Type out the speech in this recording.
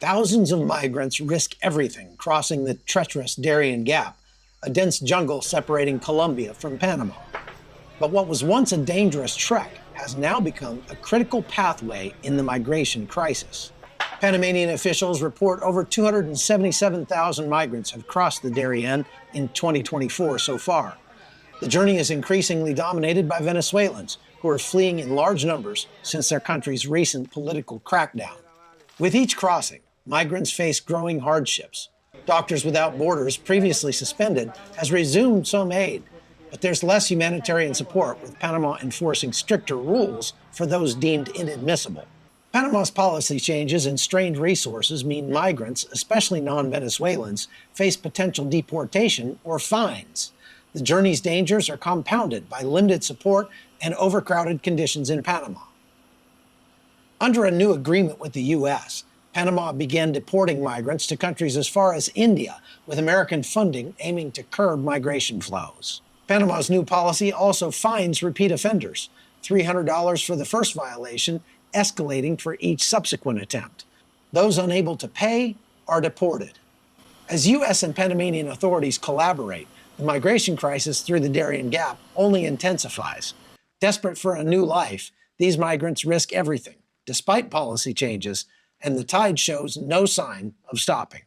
Thousands of migrants risk everything crossing the treacherous Darien Gap, a dense jungle separating Colombia from Panama. But what was once a dangerous trek has now become a critical pathway in the migration crisis. Panamanian officials report over 277,000 migrants have crossed the Darien in 2024 so far. The journey is increasingly dominated by Venezuelans, who are fleeing in large numbers since their country's recent political crackdown. With each crossing, migrants face growing hardships. Doctors Without Borders, previously suspended, has resumed some aid, but there's less humanitarian support, with Panama enforcing stricter rules for those deemed inadmissible. Panama's policy changes and strained resources mean migrants, especially non-Venezuelans, face potential deportation or fines. The journey's dangers are compounded by limited support and overcrowded conditions in Panama. Under a new agreement with the U.S., Panama began deporting migrants to countries as far as India, with American funding aiming to curb migration flows. Panama's new policy also fines repeat offenders, $300 for the first violation, escalating for each subsequent attempt. Those unable to pay are deported. As U.S. and Panamanian authorities collaborate, the migration crisis through the Darien Gap only intensifies. Desperate for a new life, these migrants risk everything, despite policy changes, and the tide shows no sign of stopping.